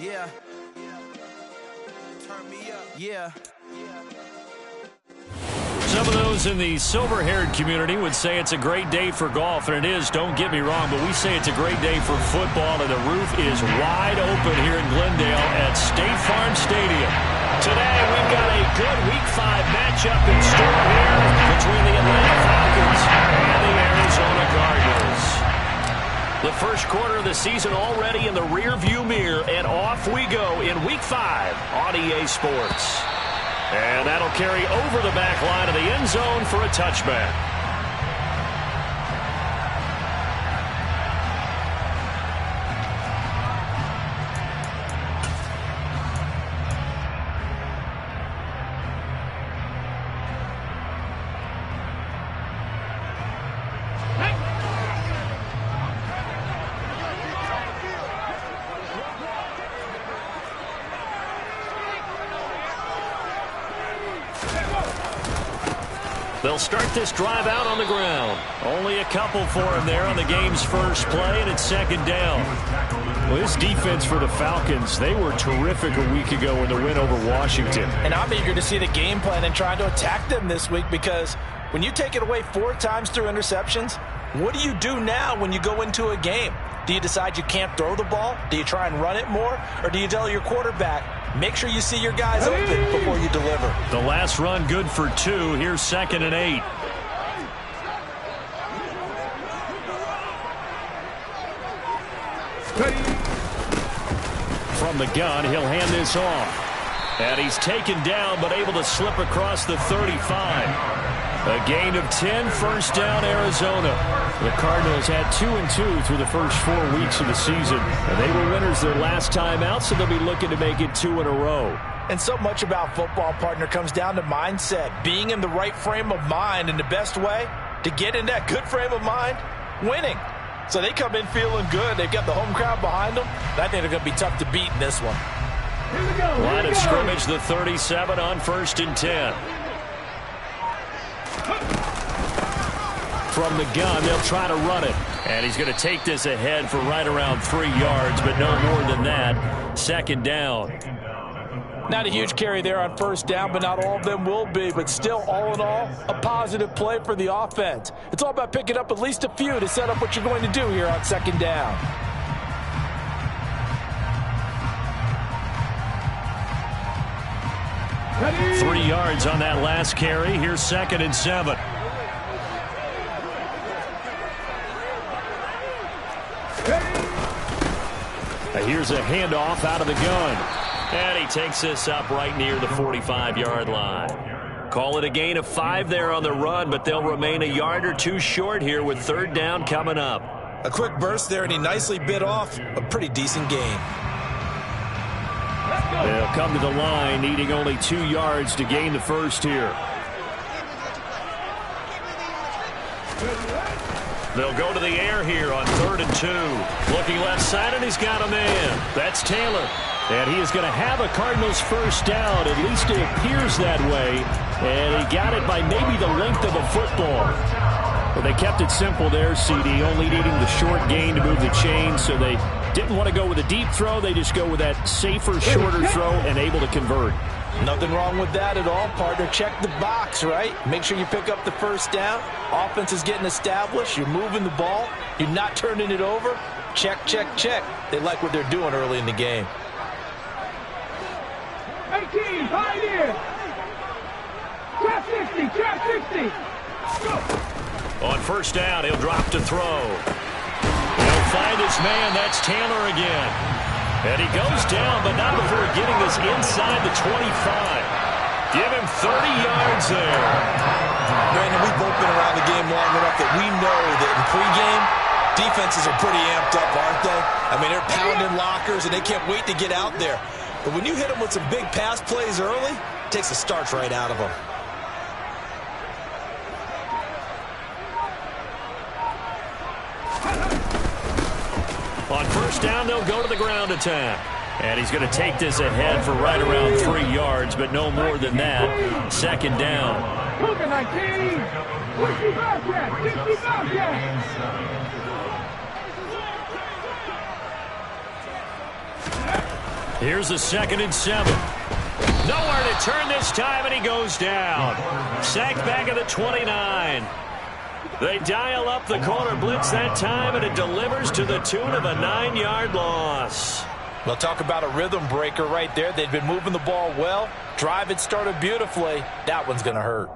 Yeah. Turn me up. Yeah. Some of those in the silver-haired community would say it's a great day for golf, and it is, don't get me wrong, but we say it's a great day for football, and the roof is wide open here in Glendale at State Farm Stadium. Today, we've got a good Week 5 matchup in store here between the Atlanta Falcons and the Arizona Cardinals. The first quarter of the season already in the rear-view mirror, and off we go in Week 5 on EA Sports. And that'll carry over the back line of the end zone for a touchback. They'll start this drive out on the ground. Only a couple for him there on the game's first play, and it's second down. Well, this defense for the Falcons, they were terrific a week ago in the win over Washington. And I'm eager to see the game plan and trying to attack them this week, because when you take it away 4 times through interceptions, what do you do now when you go into a game? Do you decide you can't throw the ball? Do you try and run it more? Or do you tell your quarterback, make sure you see your guys open before you deliver? The last run good for 2. Here's 2nd and 8. From the gun, he'll hand this off. And he's taken down, but able to slip across the 35. A gain of 10, first down, Arizona. The Cardinals had 2-2 through the first 4 weeks of the season. And they were winners their last time out, so they'll be looking to make it 2 in a row. And so much about football, partner, comes down to mindset. Being in the right frame of mind, and the best way to get in that good frame of mind, winning. So they come in feeling good. They've got the home crowd behind them. I think they're going to be tough to beat in this one. Line of scrimmage, the 37 on 1st and 10. From the gun, they'll try to run it. And he's going to take this ahead for right around 3 yards, but no more than that. 2nd down. Not a huge carry there on 1st down, but not all of them will be. But still, all in all, a positive play for the offense. It's all about picking up at least a few to set up what you're going to do here on 2nd down. Ready? 3 yards on that last carry. Here's 2nd and 7. Here's a handoff out of the gun. And he takes this up right near the 45-yard line. Call it a gain of 5 there on the run, but they'll remain a yard or 2 short here with 3rd down coming up. A quick burst there, and he nicely bit off a pretty decent gain. They'll come to the line, needing only 2 yards to gain the first here. They'll go to the air here on 3rd and 2. Looking left side, and he's got a man. That's Taylor. And he is going to have a Cardinals first down. At least it appears that way. And he got it by maybe the length of a football. Well, they kept it simple there, CD, only needing the short gain to move the chains. So they didn't want to go with a deep throw. They just go with that safer, shorter throw and able to convert. Nothing wrong with that at all, partner. Check the box, right? Make sure you pick up the first down. Offense is getting established. You're moving the ball. You're not turning it over. Check, check, check. They like what they're doing early in the game. 18, pioneer. Trap 60, trap 60. Go. On 1st down, he'll drop to throw. He'll find his man. That's Taylor again. And he goes down, but not before getting this inside the 25. Give him 30 yards there. Brandon, we've both been around the game long enough that we know that in pregame, defenses are pretty amped up, aren't they? I mean, they're pounding lockers, and they can't wait to get out there. But when you hit them with some big pass plays early, it takes the starch right out of them. On 1st down, they'll go to the ground attack. And he's going to take this ahead for right around 3 yards, but no more than that. 2nd down. 19. 60 Bobcats. 60 Bobcats. Here's the 2nd and 7. Nowhere to turn this time, and he goes down. Sacked back at the 29. They dial up the corner blitz that time, and it delivers to the tune of a 9-yard loss. Well, talk about a rhythm breaker right there. They've been moving the ball well. Drive had started beautifully. That one's going to hurt.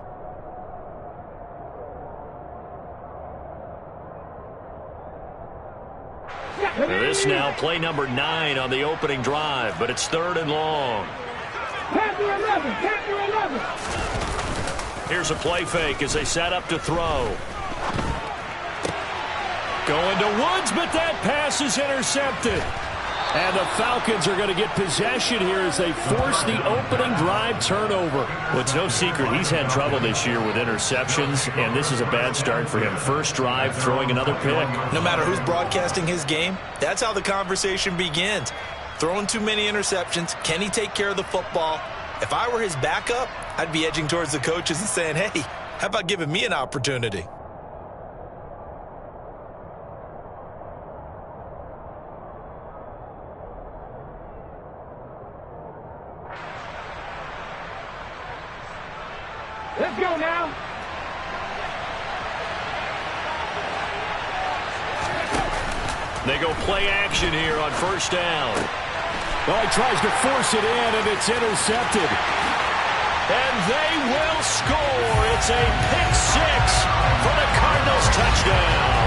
This now play number 9 on the opening drive, but it's 3rd and long. Panther 11, Panther 11. Here's a play fake as they set up to throw. Going to Woods, but that pass is intercepted. And the Falcons are going to get possession here as they force the opening drive turnover. Well, it's no secret he's had trouble this year with interceptions, and this is a bad start for him. First drive, throwing another pick. No matter who's broadcasting his game, that's how the conversation begins. Throwing too many interceptions. Can he take care of the football? If I were his backup, I'd be edging towards the coaches and saying, hey, how about giving me an opportunity? Let's go now. They go play action here on 1st down. Well, he tries to force it in, and it's intercepted. And they will score. It's a pick 6 for the Cardinals touchdown.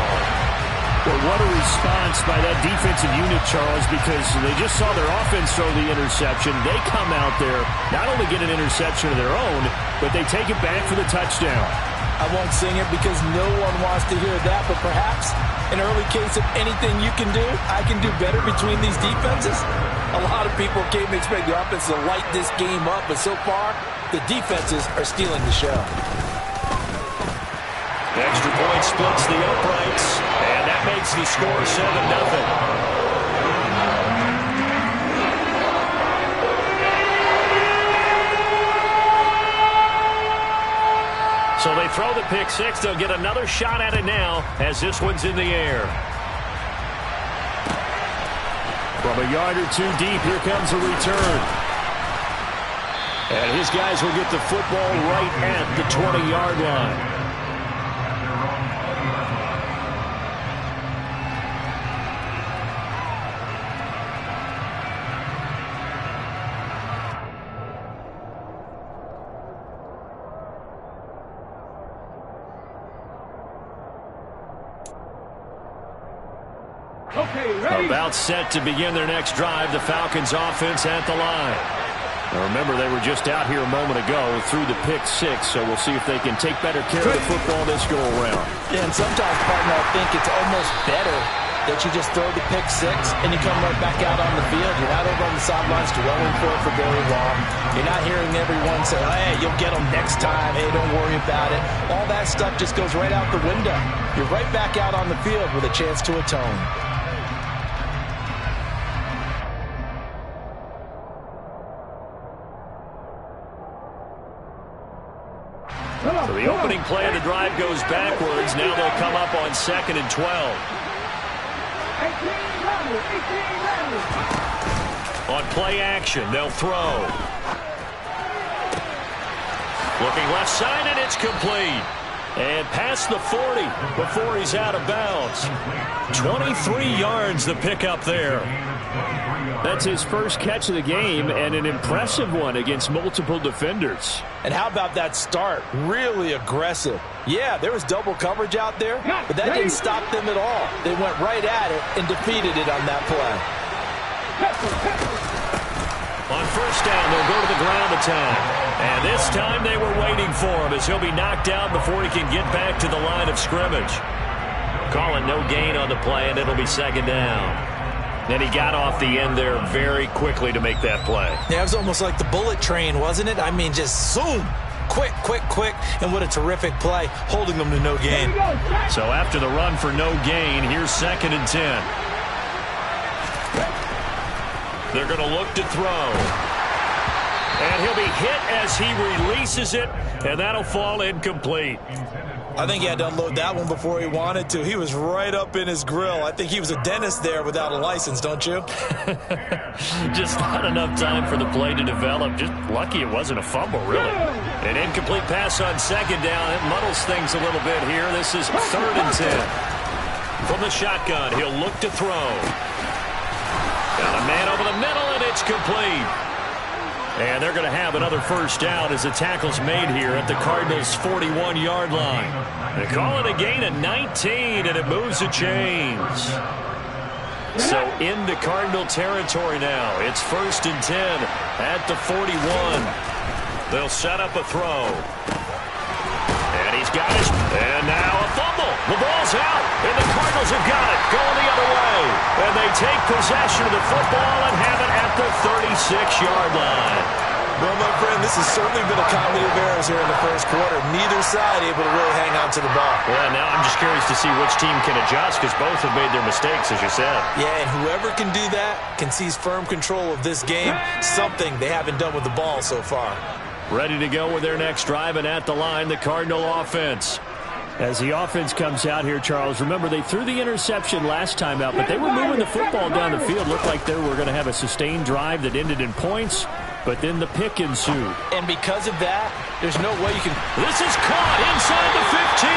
Well, what a response by that defensive unit, Charles, because they just saw their offense throw the interception. They come out there, not only get an interception of their own, but they take it back for the touchdown. I won't sing it because no one wants to hear that, but perhaps an early case of anything you can do, I can do better between these defenses. A lot of people came to expect the offense to light this game up, but so far, the defenses are stealing the show. Extra point splits the uprights, and that makes the score 7-0. So they throw the pick 6. They'll get another shot at it now as this one's in the air. From a yard or 2 deep, here comes a return. And his guys will get the football right at the 20-yard line. Okay, ready? About set to begin their next drive, the Falcons offense at the line. Now remember, they were just out here a moment ago through the pick 6, so we'll see if they can take better care of the football this go-around. Yeah, and sometimes, partner, I think it's almost better that you just throw the pick 6 and you come right back out on the field. You're not over on the sidelines dwelling for it for very long. You're not hearing everyone say, hey, you'll get them next time. Hey, don't worry about it. All that stuff just goes right out the window. You're right back out on the field with a chance to atone. So the opening play of the drive goes backwards. Now they'll come up on 2nd and 12. 18 On play action, they'll throw. Looking left side, and it's complete. And past the 40 before he's out of bounds. 23 yards the pickup there. That's his first catch of the game, and an impressive one against multiple defenders. And how about that start? Really aggressive. Yeah, there was double coverage out there, but that didn't stop them at all. They went right at it and defeated it on that play. On 1st down, they'll go to the ground attack. And this time they were waiting for him as he'll be knocked down before he can get back to the line of scrimmage. Calling no gain on the play, and it'll be 2nd down. And he got off the end there very quickly to make that play. Yeah, it was almost like the bullet train, wasn't it? I mean, just zoom. Quick, quick, quick. And what a terrific play, holding them to no gain. So after the run for no gain, here's 2nd and 10. They're going to look to throw. And he'll be hit as he releases it, and that'll fall incomplete. I think he had to unload that one before he wanted to. He was right up in his grill. I think he was a dentist there without a license, don't you? Just not enough time for the play to develop. Just lucky it wasn't a fumble, really. An incomplete pass on second down. It muddles things a little bit here. This is 3rd and 10. From the shotgun, he'll look to throw. Got a man over the middle, and it's complete. And they're going to have another first down as the tackle's made here at the Cardinals' 41-yard line. They call it a gain of 19, and it moves the chains. So into Cardinal territory now. It's 1st and 10 at the 41. They'll set up a throw. And he's got his... And now a fumble. The ball's out, and the Cardinals have got it. Going the other way. And they take possession of the football and have it at the 36-yard line. Well, my friend, this has certainly been a comedy of errors here in the first quarter. Neither side able to really hang on to the ball. Well, now I'm just curious to see which team can adjust because both have made their mistakes, as you said. Yeah, and whoever can do that can seize firm control of this game, something they haven't done with the ball so far. Ready to go with their next drive, and at the line, the Cardinal offense. As the offense comes out here, Charles, remember they threw the interception last time out, but they were moving the football down the field. Looked like they were going to have a sustained drive that ended in points, but then the pick ensued. And because of that, there's no way you can... This is caught inside the 15.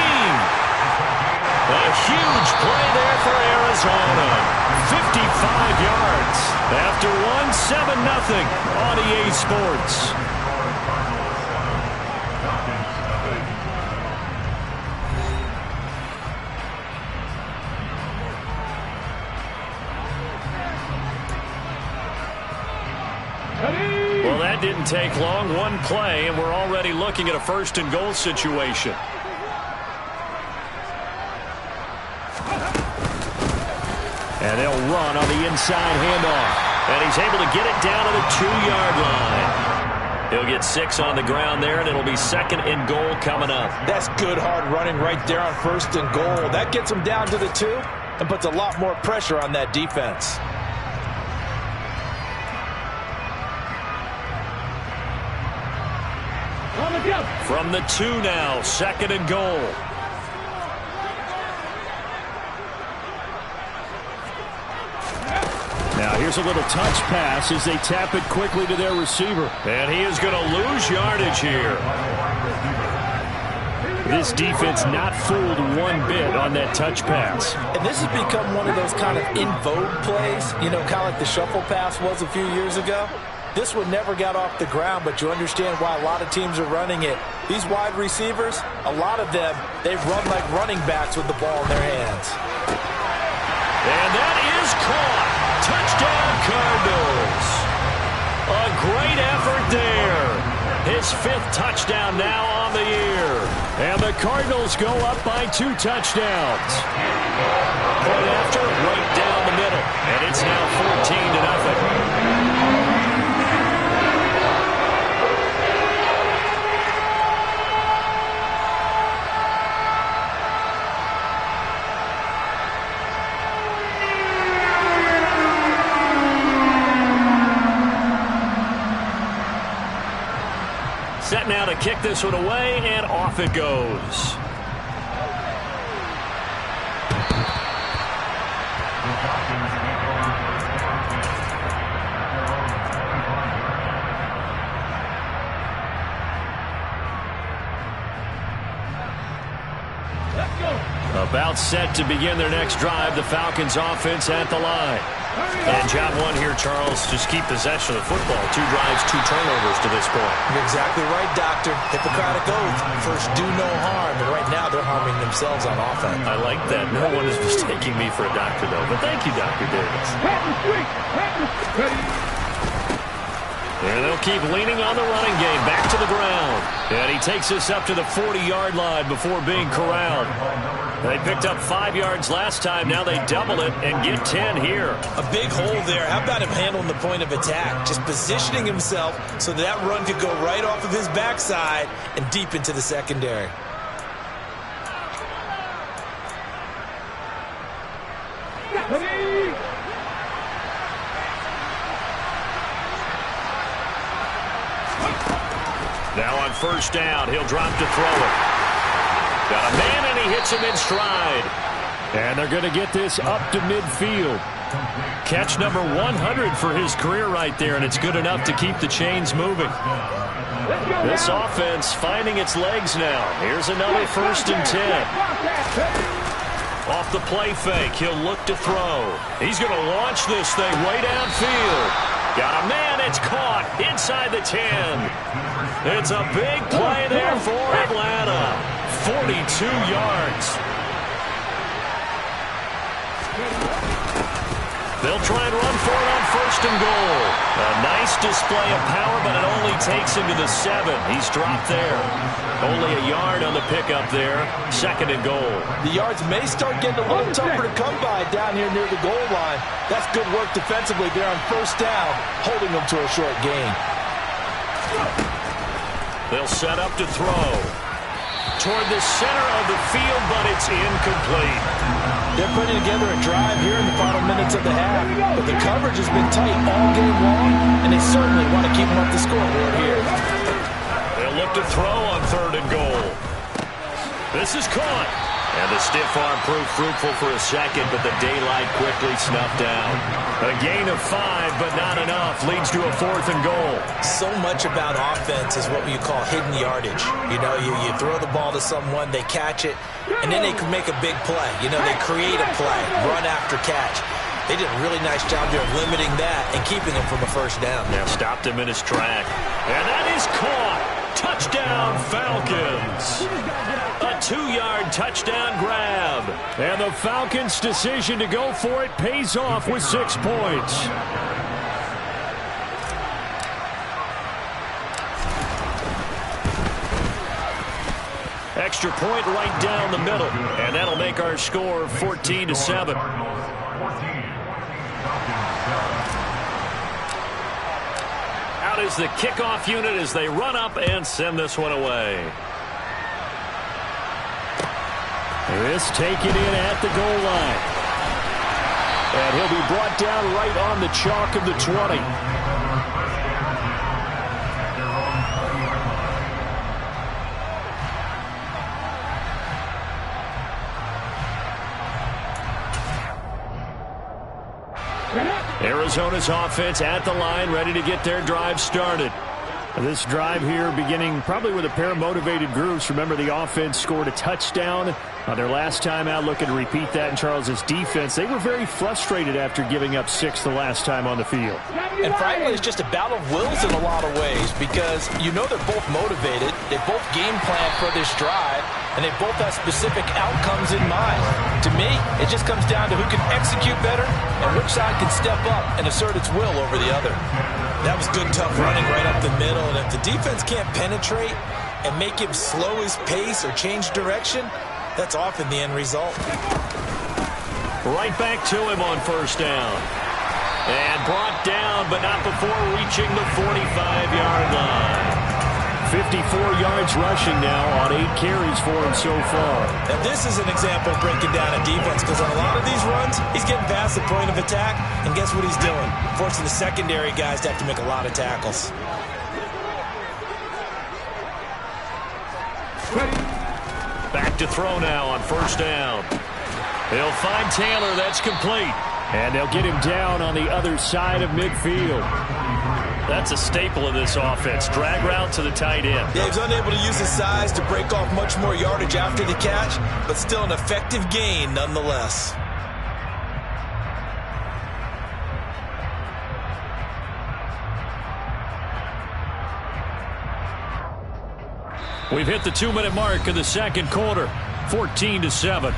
A huge play there for Arizona. 55 yards after one, 7-0 on EA Sports. Well, that didn't take long. One play, and we're already looking at a 1st and goal situation. And they'll run on the inside handoff. And he's able to get it down to the 2-yard line. He'll get 6 on the ground there, and it'll be 2nd and goal coming up. That's good hard running right there on 1st and goal. That gets him down to the 2 and puts a lot more pressure on that defense. From the 2 now, 2nd and goal. Now here's a little touch pass as they tap it quickly to their receiver. And he is going to lose yardage here. This defense not fooled one bit on that touch pass. And this has become one of those kind of in vogue plays, you know, kind of like the shuffle pass was a few years ago. This one never got off the ground, but you understand why a lot of teams are running it. These wide receivers, a lot of them, they run like running backs with the ball in their hands. And that is caught. Touchdown, Cardinals. A great effort there. His 5th touchdown now on the year. And the Cardinals go up by 2 touchdowns. Point after, right down the middle. And it's now 14-0. Set now to kick this one away, and off it goes. About set to begin their next drive, the Falcons offense at the line. And job one here, Charles, just keep possession of the football. 2 drives, 2 turnovers to this point. You're exactly right, Doctor. Hippocratic oath. First, do no harm. And right now, they're harming themselves on offense. I like that. No one is mistaking me for a doctor, though. But thank you, Dr. Davis. And they'll keep leaning on the running game. Back to the ground. And he takes us up to the 40-yard line before being corralled. They picked up 5 yards last time. Now they double it and get 10 here. A big hole there. How about him handling the point of attack? Just positioning himself so that run could go right off of his backside and deep into the secondary. Now on 1st down, he'll drop to throw it. Got a man, and he hits him in stride. And they're going to get this up to midfield. Catch number 100 for his career right there, and it's good enough to keep the chains moving. This offense finding its legs now. Here's another 1st and 10. Off the play fake, he'll look to throw. He's going to launch this thing way downfield. Got a man, it's caught inside the 10. It's a big play there for Atlanta. 42 yards. They'll try and run for it on 1st and goal. A nice display of power, but it only takes him to the 7. He's dropped there. Only a yard on the pickup there. 2nd and goal. The yards may start getting a little tougher to come by down here near the goal line. That's good work defensively there on 1st down, holding them to a short gain. They'll set up to throw. Toward the center of the field, but it's incomplete. They're putting together a drive here in the final minutes of the half, but the coverage has been tight all game long, and they certainly want to keep them up the scoreboard here. They'll look to throw on 3rd and goal. This is caught. And the stiff arm proved fruitful for a second, but the daylight quickly snuffed down. A gain of 5, but not enough. Leads to a 4th and goal. So much about offense is what you call hidden yardage. You know, you throw the ball to someone, they catch it, and then they can make a big play. You know, they create a play, run after catch. They did a really nice job there limiting that and keeping him from a 1st down. Now stopped him in his track. And that is caught. Touchdown, Falcons. A 2-yard touchdown grab. And the Falcons' decision to go for it pays off with 6 points. Extra point right down the middle. And that'll make our score 14-7. Out is the kickoff unit as they run up and send this one away. This taken in at the goal line. And he'll be brought down right on the chalk of the 20. Arizona's offense at the line, ready to get their drive started. This drive here beginning probably with a pair of motivated groups. Remember, the offense scored a touchdown on their last time out. Looking to repeat that in Charles's defense. They were very frustrated after giving up 6 the last time on the field. And frankly, it's just a battle of wills in a lot of ways because you know they're both motivated. They both game plan for this drive, and they both have specific outcomes in mind. To me, it just comes down to who can execute better and which side can step up and assert its will over the other. That was good, tough running right up the middle, and if the defense can't penetrate and make him slow his pace or change direction, that's often the end result. Right back to him on 1st down. And brought down, but not before reaching the 45-yard line. 54 yards rushing now on 8 carries for him so far. Now this is an example of breaking down a defense because on a lot of these runs, he's getting past the point of attack, and guess what he's doing? Forcing the secondary guys to have to make a lot of tackles. Back to throw now on 1st down. He'll find Taylor. That's complete. And they'll get him down on the other side of midfield. That's a staple of this offense. Drag route to the tight end. Yeah, he's unable to use his size to break off much more yardage after the catch, but still an effective gain nonetheless. We've hit the 2-minute mark of the 2nd quarter. 14-7.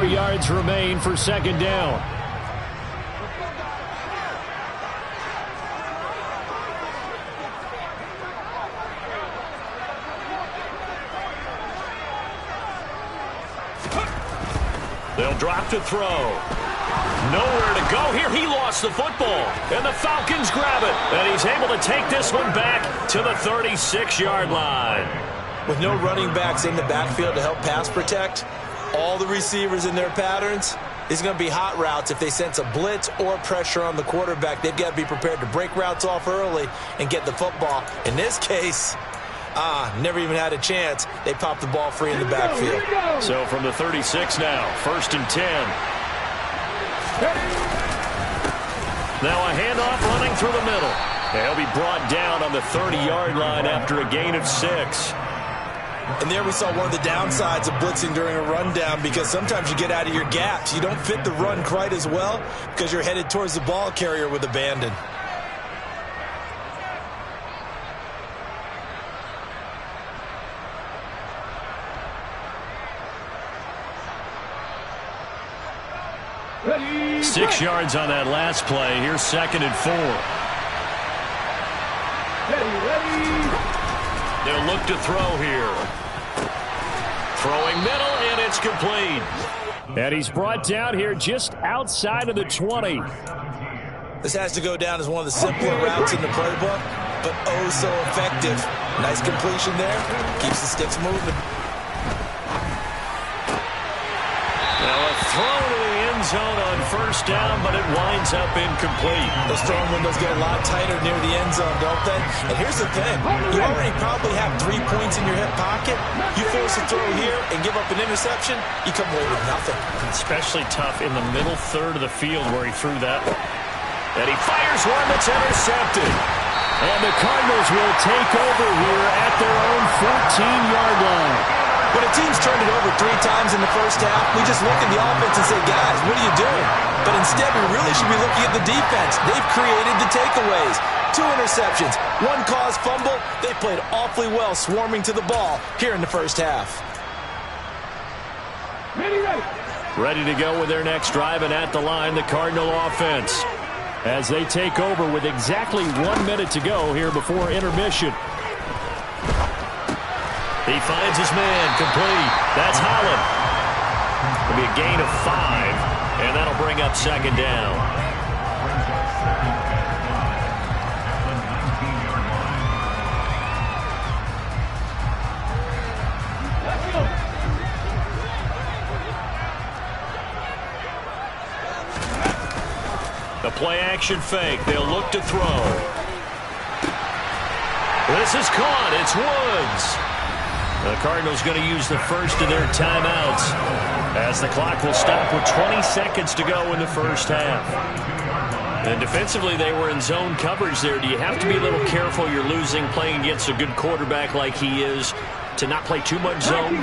Yards remain for 2nd down. They'll drop to throw. Nowhere to go here. He lost the football. And the Falcons grab it. And he's able to take this one back to the 36-yard line. With no running backs in the backfield to help pass protect, all the receivers in their patterns, is going to be hot routes. If they sense a blitz or pressure on the quarterback, they've got to be prepared to break routes off early and get the football. In this case, never even had a chance. They popped the ball free in the backfield. So from the 36 now, 1st and 10. Now a handoff running through the middle. He'll be brought down on the 30-yard line after a gain of 6. And there we saw one of the downsides of blitzing during a rundown, because sometimes you get out of your gaps. You don't fit the run quite as well because you're headed towards the ball carrier with abandon. Ready. 6 yards on that last play. Here's 2nd and 4. Ready. They'll look to throw here. Throwing middle, and it's complete. And he's brought down here just outside of the 20. This has to go down as one of the simpler routes in the playbook, but oh so effective. Nice completion there. Keeps the sticks moving. Now a throw to the end zone on 1st down, but it winds up incomplete. Those throwing windows get a lot tighter near the end zone, don't they? And here's the thing. You already probably have 3 points in your hip pocket. You force a throw here and give up an interception, you come away with nothing. Especially tough in the middle third of the field where he threw that one. And he fires one that's intercepted. And the Cardinals will take over here at their own 14-yard line. When a team's turned it over 3 times in the first half, we just look at the offense and say, guys, what are you doing? But instead, we really should be looking at the defense. They've created the takeaways. 2 interceptions, 1 caused fumble. They played awfully well swarming to the ball here in the first half. Ready to go with their next drive, and at the line, the Cardinal offense, as they take over with exactly 1 minute to go here before intermission. He finds his man, complete. That's Holland. It'll be a gain of 5, and that'll bring up 2nd down. The play-action fake. They'll look to throw. This is caught. It's Woods. The Cardinals going to use the first of their timeouts as the clock will stop with 20 seconds to go in the first half. And defensively, they were in zone coverage there. Do you have to be a little careful? You're losing playing against a good quarterback like he is to not play too much zone?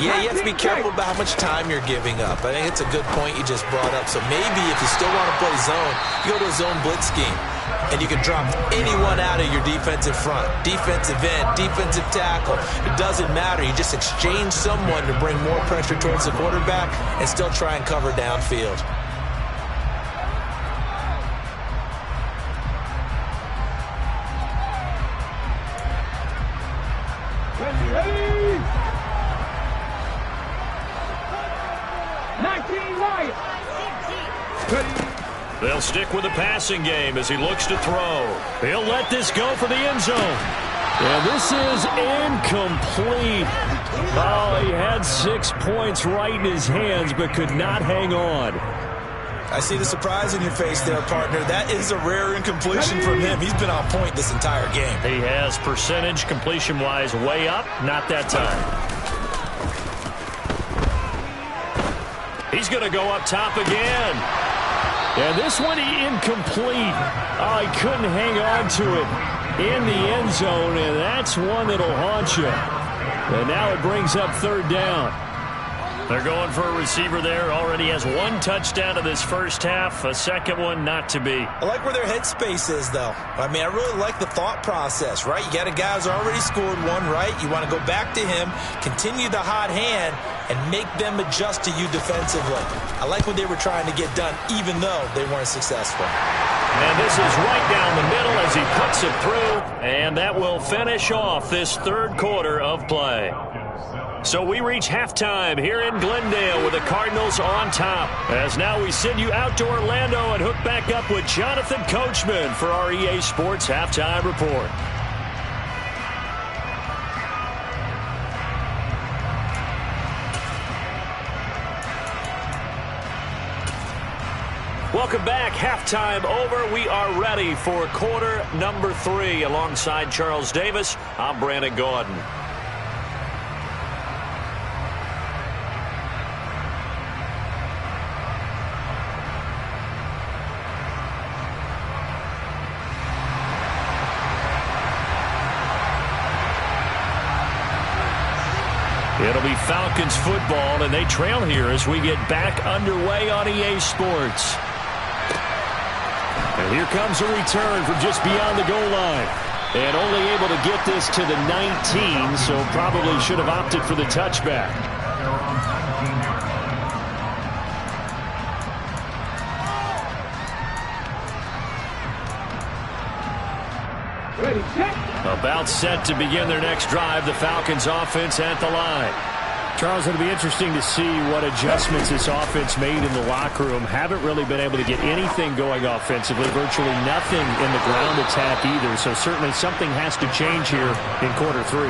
Yeah, you have to be careful about how much time you're giving up. I think it's a good point you just brought up. So maybe if you still want to play zone, you go to a zone blitz scheme. And you can drop anyone out of your defensive front, defensive end, defensive tackle. It doesn't matter. You just exchange someone to bring more pressure towards the quarterback and still try and cover downfield. Ready. 19 right. Ready. They'll stick with the passing game as he looks to throw. He'll let this go for the end zone. And this is incomplete. Oh, he had 6 points right in his hands but could not hang on. I see the surprise in your face there, partner. That is a rare incompletion from him. He's been on point this entire game. He has percentage completion-wise way up. Not that time. He's going to go up top again. And this one incomplete. Oh, he couldn't hang on to it in the end zone, and that's one that'll haunt you. And now it brings up 3rd down. They're going for a receiver there. Already has 1 touchdown in this first half. A second one not to be. I like where their headspace is, though. I mean, I really like the thought process, right? You got a guy who's already scored 1, right? You want to go back to him, continue the hot hand, and make them adjust to you defensively. I like what they were trying to get done, even though they weren't successful. And this is right down the middle as he puts it through. And that will finish off this 3rd quarter of play. So we reach halftime here in Glendale with the Cardinals on top. As now we send you out to Orlando and hook back up with Jonathan Coachman for our EA Sports Halftime Report. Welcome back. Halftime over. We are ready for quarter number 3. Alongside Charles Davis, I'm Brandon Gaudin. It'll be Falcons football, and they trail here as we get back underway on EA Sports. And here comes a return from just beyond the goal line. And only able to get this to the 19, so probably should have opted for the touchback. Ready, set. About set to begin their next drive, the Falcons offense at the line. Charles, it'll be interesting to see what adjustments this offense made in the locker room. Haven't really been able to get anything going offensively, virtually nothing in the ground attack either. So certainly something has to change here in quarter 3.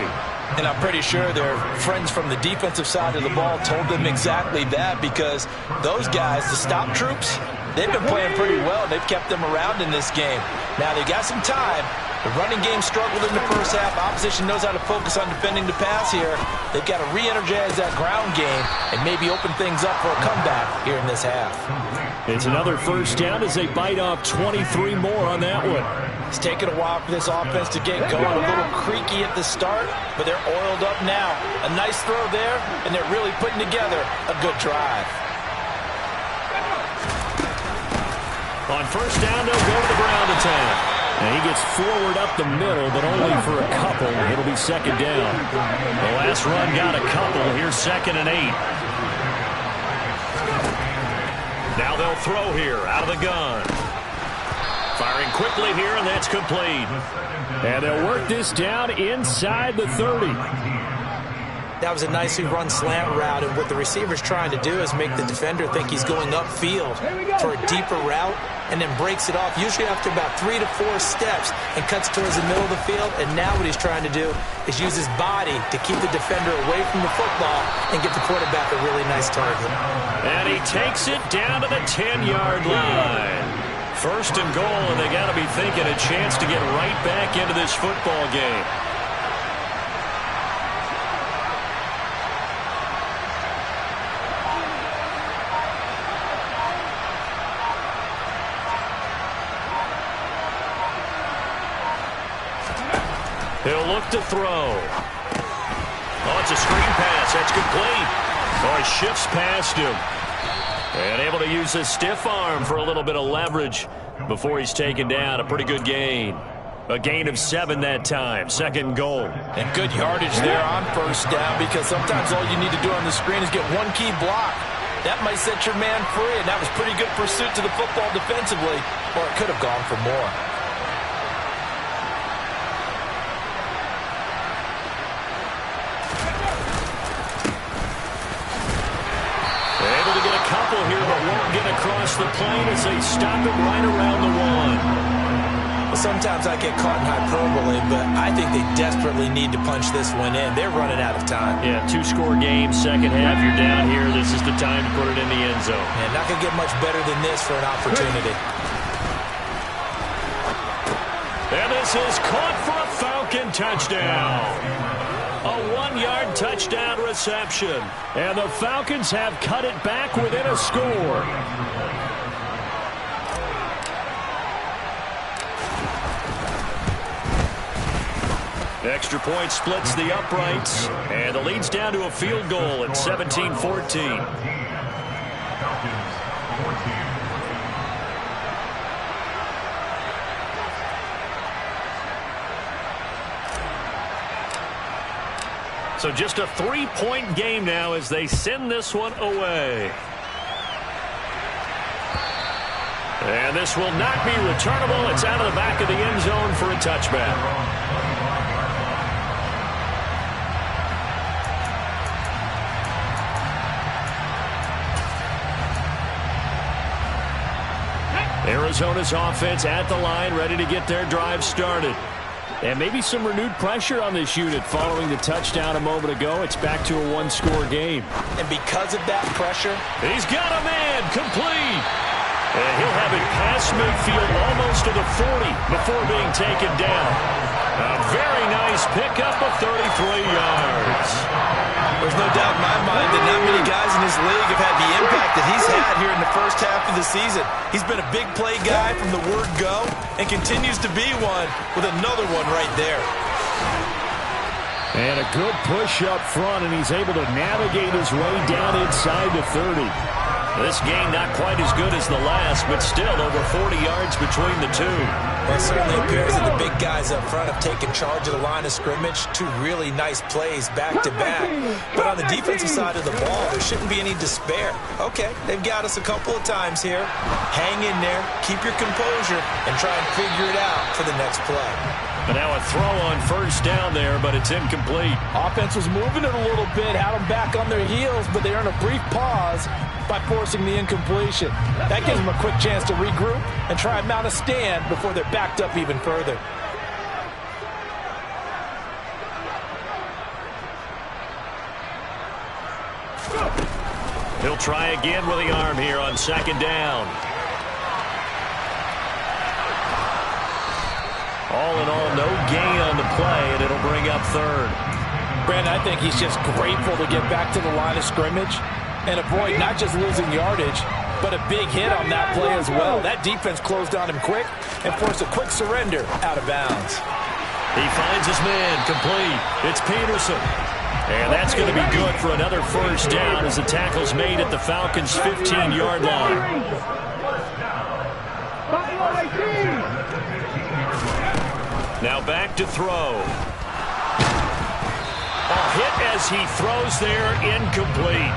And I'm pretty sure their friends from the defensive side of the ball told them exactly that, because those guys, the stop troops, they've been playing pretty well. They've kept them around in this game. Now they got some time. The running game struggled in the first half. Opposition knows how to focus on defending the pass here. They've got to re-energize that ground game and maybe open things up for a comeback here in this half. It's another first down as they bite off 23 more on that one. It's taken a while for this offense to get going. A little creaky at the start, but they're oiled up now. A nice throw there, and they're really putting together a good drive. On first down, they'll go to the ground attack. And he gets forward up the middle, but only for a couple. It'll be second down. The last run got a couple. Here's 2nd and 8. Now they'll throw here out of the gun. Firing quickly here, and that's complete. And they'll work this down inside the 30. That was a nicely run slant route, and what the receiver's trying to do is make the defender think he's going upfield for a deeper route, and then breaks it off, usually after about 3 to 4 steps, and cuts towards the middle of the field. And now what he's trying to do is use his body to keep the defender away from the football and give the quarterback a really nice target. And he takes it down to the 10-yard line. First and goal, and they got to be thinking a chance to get right back into this football game. He'll look to throw. Oh, it's a screen pass. That's complete. Oh, he shifts past him. And able to use his stiff arm for a little bit of leverage before he's taken down. A pretty good gain. A gain of 7 that time. 2nd goal. And good yardage there on first down, because sometimes all you need to do on the screen is get one key block. That might set your man free, and that was pretty good pursuit to the football defensively, or it could have gone for more. Couple here, but won't get across the plane as they stop it right around the 1. Well, sometimes I get caught in hyperbole, but I think they desperately need to punch this one in. They're running out of time. Yeah, 2-score game, second half. You're down here. This is the time to put it in the end zone. And not going to get much better than this for an opportunity. And this is caught for a Falcon touchdown. A 1-yard touchdown reception. And the Falcons have cut it back within a score. Extra point splits the uprights. And the lead's down to a field goal at 17-14. So just a 3-point game now as they send this one away. And this will not be returnable. It's out of the back of the end zone for a touchback. Arizona's offense at the line, ready to get their drive started. And maybe some renewed pressure on this unit following the touchdown a moment ago. It's back to a 1-score game. And because of that pressure, he's got a man complete. And he'll have it past midfield almost to the 40 before being taken down. A very nice pickup of 33 yards. There's no doubt in my mind that not many guys in this league have had the impact that he's had here in the first half of the season. He's been a big play guy from the word go and continues to be one with another one right there. And a good push up front, and he's able to navigate his way down inside the 30. This game not quite as good as the last, but still over 40 yards between the two. Well, it certainly appears that the big guys up front have taken charge of the line of scrimmage. Two really nice plays back-to-back. But on the defensive side of the ball, there shouldn't be any despair. Okay, they've got us a couple of times here. Hang in there, keep your composure, and try and figure it out for the next play. But now a throw on first down there, but it's incomplete. Offense was moving it a little bit, had them back on their heels, but they earned a brief pause by forcing the incompletion. That gives them a quick chance to regroup and try and mount a stand before they're backed up even further. He'll try again with the arm here on second down. All in all, no gain on the play, and it'll bring up third. Brandon, I think he's just grateful to get back to the line of scrimmage and avoid not just losing yardage, but a big hit on that play as well. That defense closed on him quick and forced a quick surrender out of bounds. He finds his man, complete. It's Peterson. And that's going to be good for another first down as the tackle's made at the Falcons' 15-yard line. Now back to throw. A hit as he throws there, incomplete.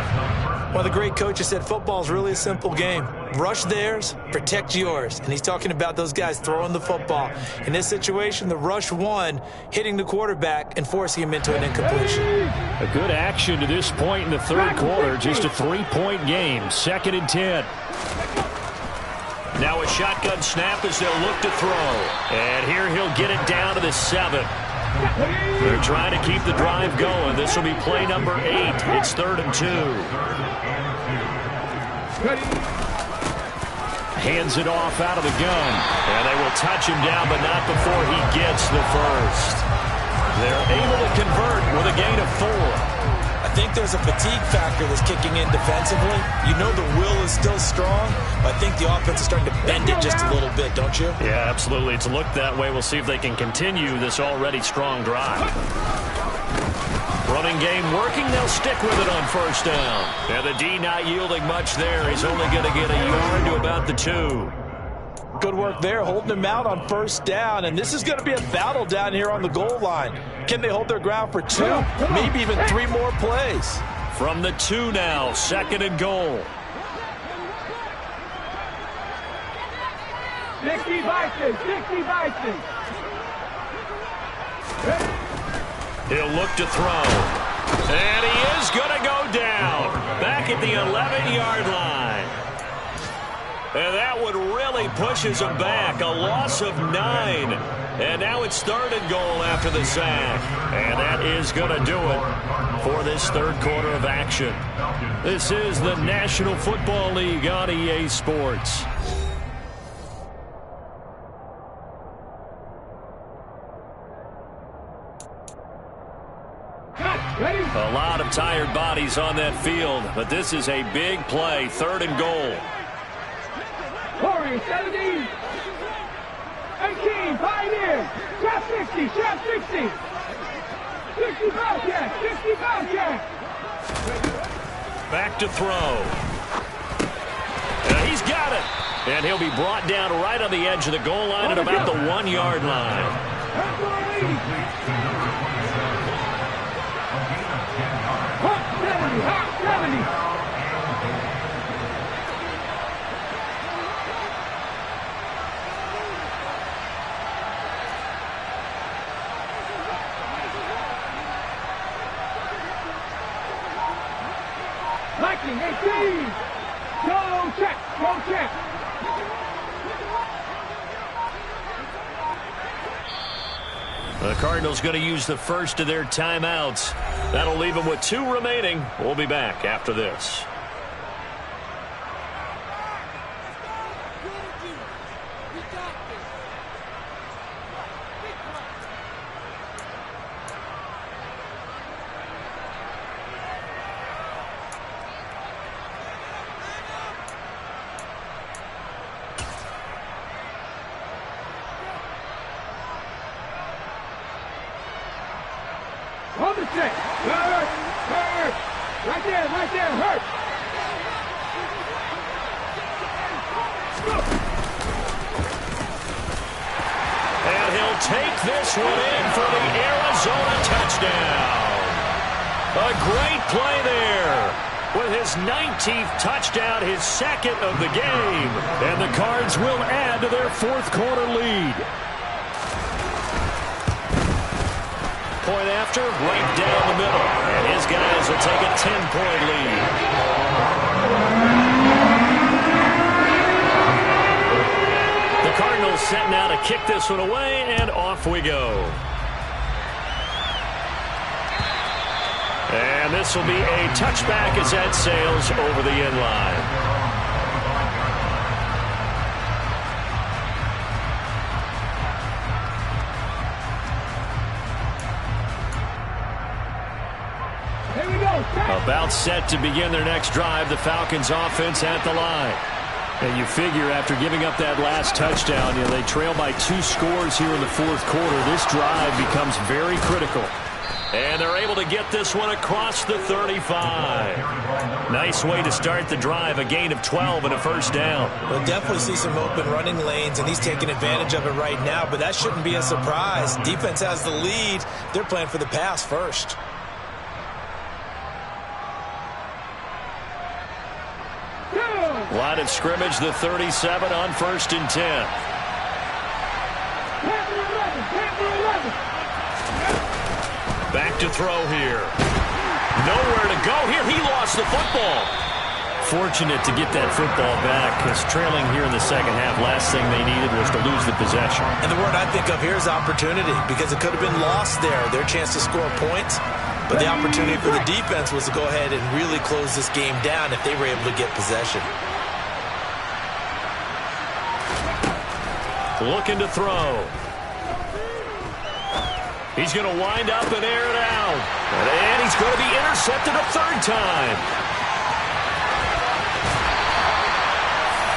Well, the great coach has said football is really a simple game. Rush theirs, protect yours. And he's talking about those guys throwing the football. In this situation, the rush won, hitting the quarterback and forcing him into an incompletion. A good action to this point in the third quarter. Just a 3-point game. 2nd and 10. Now a shotgun snap as they'll look to throw. And here he'll get it down to the 7. They're trying to keep the drive going. This will be play number 8. It's 3rd and 2. Hands it off out of the gun. And they will touch him down, but not before he gets the first. They're able to convert with a gain of 4. I think there's a fatigue factor that's kicking in defensively. You know the will is still strong, but I think the offense is starting to bend it just a little bit, don't you? Yeah, absolutely. It's looked that way. We'll see if they can continue this already strong drive. Running game working. They'll stick with it on first down. And the D not yielding much there. He's only going to get a yard to about the 2. Good work there, holding him out on first down. And this is going to be a battle down here on the goal line. Can they hold their ground for 2, maybe even 3 more plays? From the 2 now, 2nd and goal. 60 Vikings, 60 Vikings. He'll look to throw. And he is going to go down. Back at the 11-yard line. And that one really pushes him back. A loss of 9. And now it's 3rd and goal after the sack. And that is going to do it for this third quarter of action. This is the National Football League on EA Sports. A lot of tired bodies on that field, but this is a big play. 3rd and goal. Corey, 17. 18, Pioneers. Trap 60, trap 60. 60 Bobcat, 60 Bobcat. Back to throw. And he's got it. And he'll be brought down right on the edge of the goal line at about the 1-yard line. Hot 70. Lightning 18. Go check. Go check. The Cardinals going to use the first of their timeouts. That'll leave them with 2 remaining. We'll be back after this. this one in for the Arizona touchdown. A great play there. With his 19th touchdown, his second of the game. And the Cards will add to their fourth quarter lead. Point after, right down the middle. And his guys will take a 10-point lead. The Cardinals set now to kick this one away, and off we go. And this will be a touchback as that sails over the end line. Here we go. About set to begin their next drive, the Falcons offense at the line. And you figure after giving up that last touchdown, they trail by 2 scores here in the fourth quarter. This drive becomes very critical. And they're able to get this one across the 35. Nice way to start the drive, a gain of 12 and a first down. We'll definitely see some open running lanes, and he's taking advantage of it right now, but that shouldn't be a surprise. Defense has the lead. They're playing for the pass first. Line of scrimmage, the 37 on 1st and 10. Back to throw here. Nowhere to go here. He lost the football. Fortunate to get that football back, because trailing here in the second half, last thing they needed was to lose the possession. And the word I think of here is opportunity, because it could have been lost there. Their chance to score points, but the opportunity for the defense was to go ahead and really close this game down if they were able to get possession. Looking to throw. He's going to wind up and air it out. And he's going to be intercepted a third time.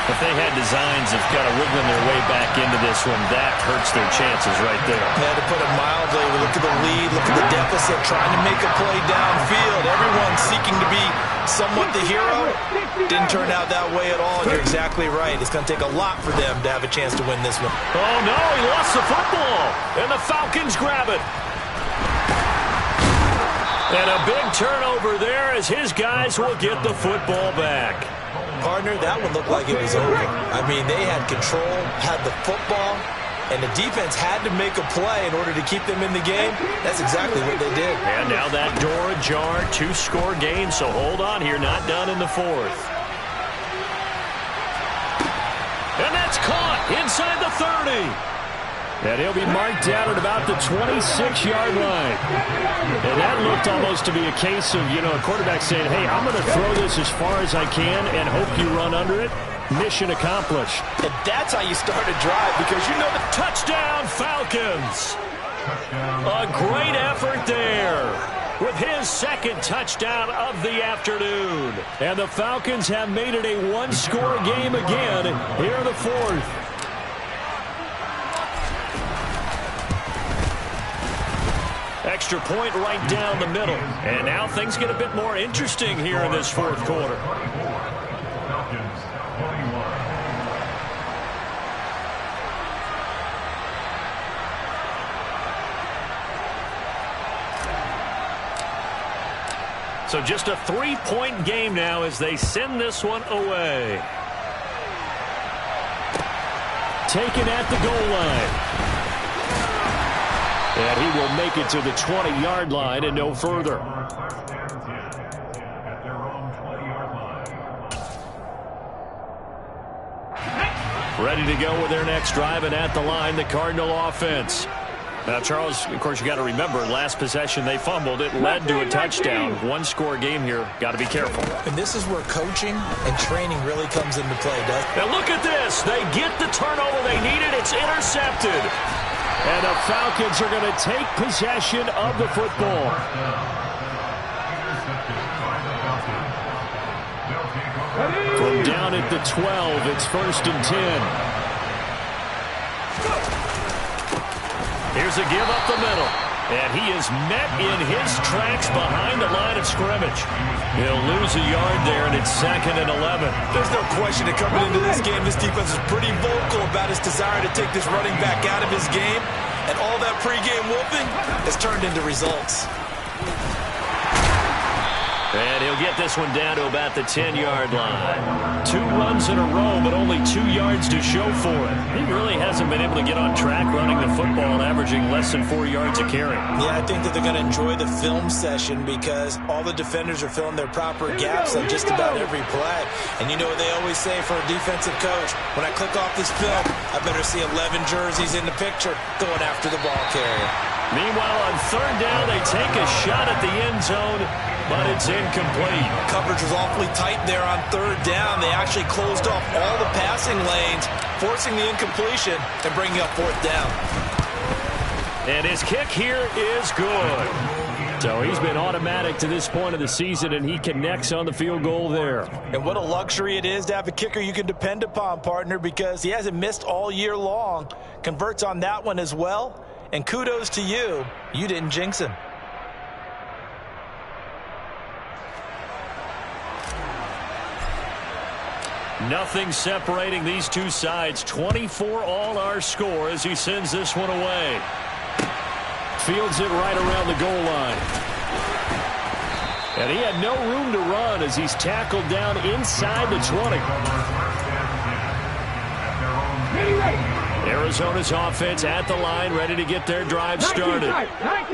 If they had designs of kind of wiggling their way back into this one, that hurts their chances right there. Yeah, to put it mildly, look at the lead, look at the deficit, trying to make a play downfield. Everyone seeking to be somewhat the hero. Didn't turn out that way at all, and you're exactly right. It's going to take a lot for them to have a chance to win this one. Oh, no, he lost the football, and the Falcons grab it. And a big turnover there as his guys will get the football back. Partner, that one looked like it was over. I mean, they had control, had the football, and the defense had to make a play in order to keep them in the game. That's exactly what they did. And now that door ajar, 2-score game, so hold on here, not done in the fourth. And that's caught inside the 30. And he'll be marked down at about the 26-yard line. And that looked almost to be a case of, a quarterback saying, hey, I'm going to throw this as far as I can and hope you run under it. Mission accomplished. And that's how you start a drive, because you know the touchdown Falcons. A great effort there with his second touchdown of the afternoon. And the Falcons have made it a 1-score game again here in the fourth. Extra point right down the middle. And now things get a bit more interesting here in this fourth quarter. So just a 3-point game now as they send this one away. Taken at the goal line. And he will make it to the 20-yard line and no further. Ready to go with their next drive, and at the line, the Cardinal offense. Now, Charles, of course, you got to remember, last possession they fumbled. It led to a touchdown. 1-score game here. Got to be careful. And this is where coaching and training really comes into play, doesn't it? Now look at this. They get the turnover they needed. It's intercepted. And the Falcons are going to take possession of the football. From down at the 12, it's 1st and 10. Here's a give up the middle. And he is met in his tracks behind the line of scrimmage. He'll lose a yard there, and it's 2nd and 11. There's no question that coming into this game, this defense is pretty vocal about its desire to take this running back out of his game. And all that pregame whooping has turned into results. And he'll get this one down to about the 10-yard line. 2 runs in a row, but only 2 yards to show for it. He really hasn't been able to get on track running the football and averaging less than 4 yards a carry. Yeah, I think that they're going to enjoy the film session because all the defenders are filling their proper gaps on just about every play. And you know what they always say for a defensive coach? When I click off this film, I better see 11 jerseys in the picture going after the ball carrier. Meanwhile, on 3rd down, they take a shot at the end zone, but it's incomplete. Coverage was awfully tight there on 3rd down. They actually closed off all the passing lanes, forcing the incompletion and bringing up 4th down. And his kick here is good. So he's been automatic to this point of the season, and he connects on the field goal there. And what a luxury it is to have a kicker you can depend upon, partner, because he hasn't missed all year long. Converts on that one as well. And kudos to you. You didn't jinx him. Nothing separating these two sides. 24 all our score as he sends this one away. Fields it right around the goal line. And he had no room to run as he's tackled down inside the 20. Arizona's offense at the line, ready to get their drive started.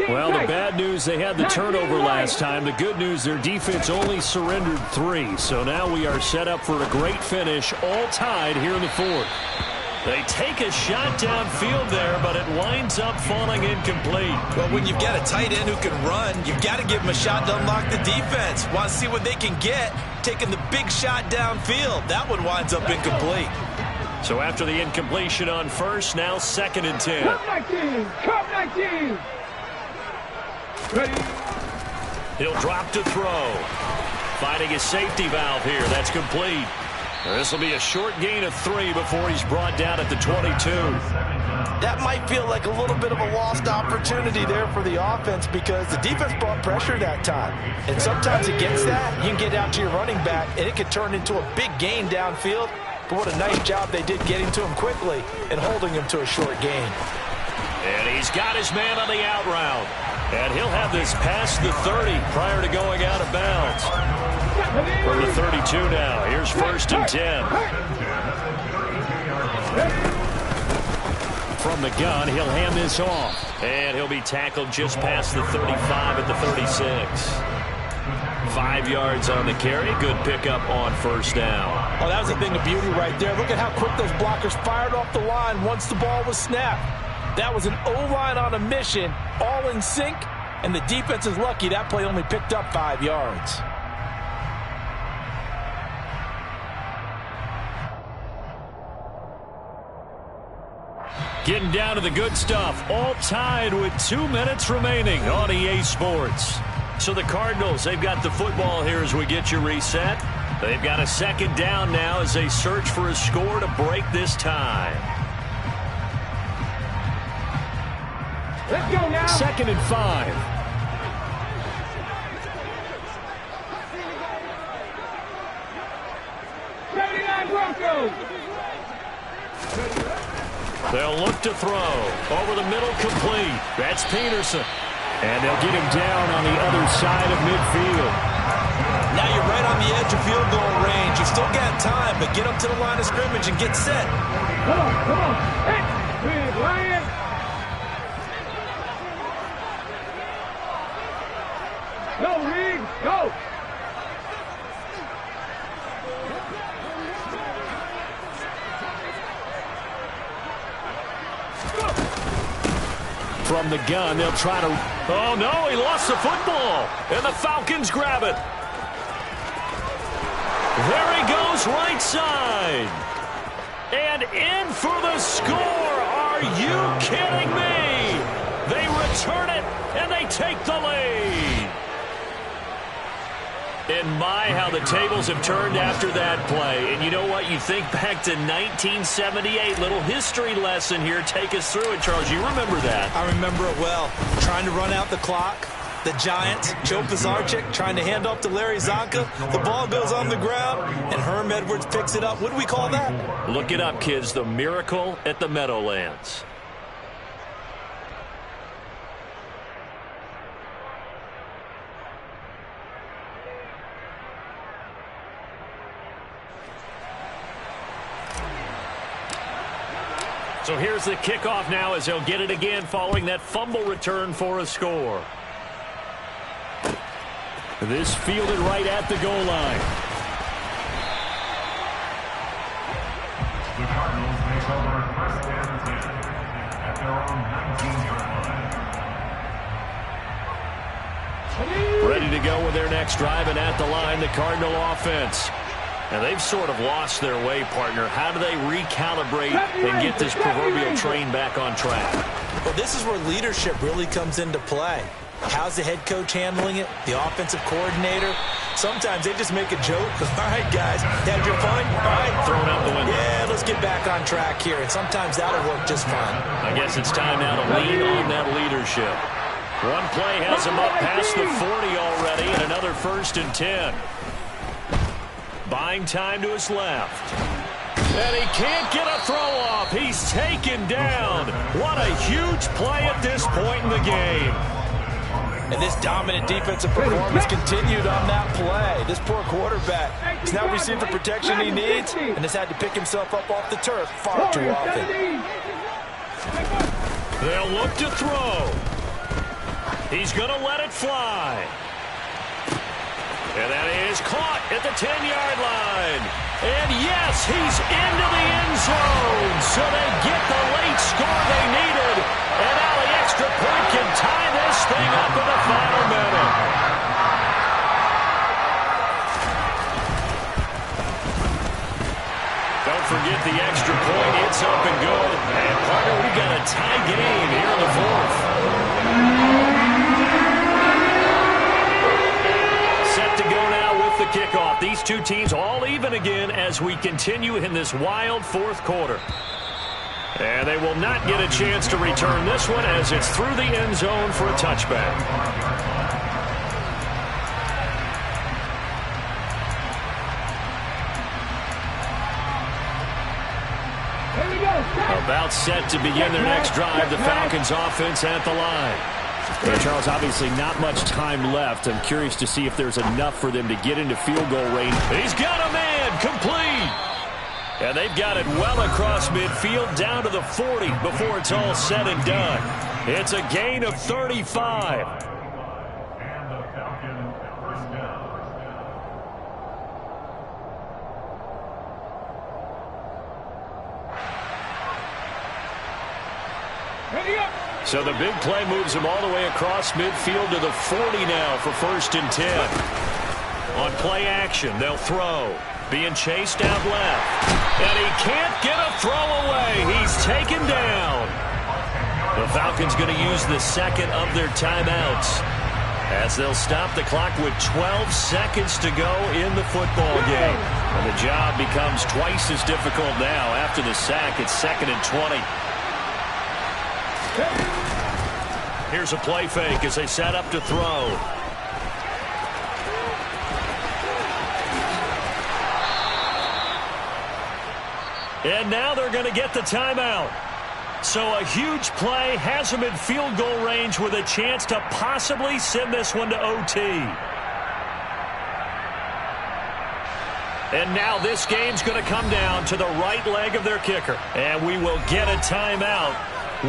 Well, the bad news, they had the turnover last time. The good news, their defense only surrendered 3. So now we are set up for a great finish, all tied here in the 4th. They take a shot downfield there, but it winds up falling incomplete. Well, when you've got a tight end who can run, you've got to give him a shot to unlock the defense. Want to see what they can get, taking the big shot downfield. That one winds up incomplete. So after the incompletion on 1st, now 2nd and 10. Cup 19! Cup 19! Ready? He'll drop to throw. Finding his safety valve here. That's complete. This will be a short gain of 3 before he's brought down at the 22. That might feel like a little bit of a lost opportunity there for the offense because the defense brought pressure that time. And sometimes against that, you can get out to your running back, and it could turn into a big gain downfield. But what a nice job they did getting to him quickly and holding him to a short gain. And he's got his man on the out route. And he'll have this past the 30 prior to going out of bounds. From the 32 now. Here's 1st and 10. From the gun, he'll hand this off. And he'll be tackled just past the 35 at the 36. 5 yards on the carry. Good pickup on 1st down. Oh, that was a thing of beauty right there. Look at how quick those blockers fired off the line once the ball was snapped. That was an O-line on a mission, all in sync, and the defense is lucky that play only picked up 5 yards. Getting down to the good stuff. All tied with 2 minutes remaining on EA Sports. So the Cardinals, they've got the football here as we get you reset. They've got a 2nd down now as they search for a score to break this tie. Let's go now. 2nd and 5. Broncos. They'll look to throw. Over the middle, complete. That's Peterson. And they'll get him down on the other side of midfield. Now you're right on the edge of field goal range. You still got time, but get up to the line of scrimmage and get set. Come on, come on. Hey, Big Lion. Go, Reed, go. From the gun, they'll try to... Oh, no, he lost the football. And the Falcons grab it. There he goes, right side. And in for the score. Are you kidding me? They return it, and they take the lead. And my, how the tables have turned after that play. And you know what? You think back to 1978. Little history lesson here. Take us through it, Charles. You remember that. I remember it well. Trying to run out the clock. The Giants, Joe Pisarcik trying to hand off to Larry Zonka. The ball goes on the ground, and Herm Edwards picks it up. What do we call that? Look it up, kids. The miracle at the Meadowlands. So here's the kickoff now as they'll get it again following that fumble return for a score. This fielded right at the goal line. The Cardinals make over first and 10 at their own 19-yard line. Ready to go with their next drive, and at the line, the Cardinal offense. And they've sort of lost their way, partner. How do they recalibrate and get this proverbial train back on track? Well, this is where leadership really comes into play. How's the head coach handling it? The offensive coordinator? Sometimes they just make a joke. All right, guys, had your fun? All right. Thrown out the window. Yeah, let's get back on track here. And sometimes that'll work just fine. I guess it's time now to lean on that leadership. One play has him up past the 40 already, and another 1st and 10. Buying time to his left. And he can't get a throw off. He's taken down. What a huge play at this point in the game. And this dominant defensive performance continued on that play. This poor quarterback has now received the protection he needs and has had to pick himself up off the turf far too often. They'll look to throw. He's going to let it fly. And that is caught at the 10-yard line. And yes, he's into the end zone. So they get the late score they needed. And now the extra point can tie this thing up in the final minute. Don't forget the extra point. It's up and good. And partner, we've got a tie game here in the 4th. Set to go now with the kickoff. These two teams all even again as we continue in this wild 4th quarter. And they will not get a chance to return this one as it's through the end zone for a touchback. About set to begin their next drive, the Falcons offense at the line. Well, Charles, obviously not much time left. I'm curious to see if there's enough for them to get into field goal range. He's got a man, complete. And they've got it well across midfield down to the 40 before it's all said and done. It's a gain of 35. And the Falcons first down. So the big play moves him all the way across midfield to the 40 now for 1st and 10. On play action, they'll throw. Being chased out left. And he can't get a throw away. He's taken down. The Falcons going to use the second of their timeouts as they'll stop the clock with 12 seconds to go in the football game. And the job becomes twice as difficult now. After the sack, it's 2nd and 20. Here's a play fake as they set up to throw. And now they're going to get the timeout. So a huge play has them in field goal range with a chance to possibly send this one to OT. And now this game's going to come down to the right leg of their kicker. And we will get a timeout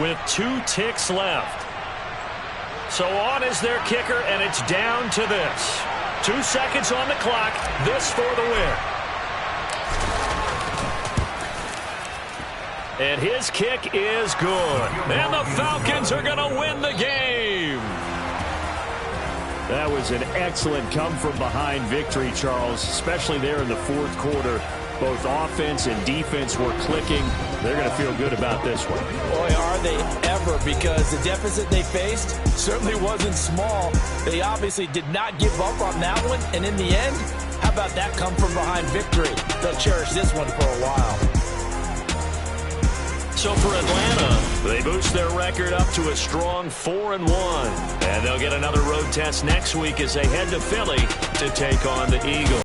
with 2 ticks left. So on is their kicker, and it's down to this. 2 seconds on the clock. This for the win. And his kick is good. And the Falcons are going to win the game. That was an excellent come-from-behind victory, Charles, especially there in the 4th quarter. Both offense and defense were clicking. They're going to feel good about this one. Boy, are they ever, because the deficit they faced certainly wasn't small. They obviously did not give up on that one, and in the end, how about that come-from-behind victory? They'll cherish this one for a while. So for Atlanta, they boost their record up to a strong 4-1. And they'll get another road test next week as they head to Philly to take on the Eagles.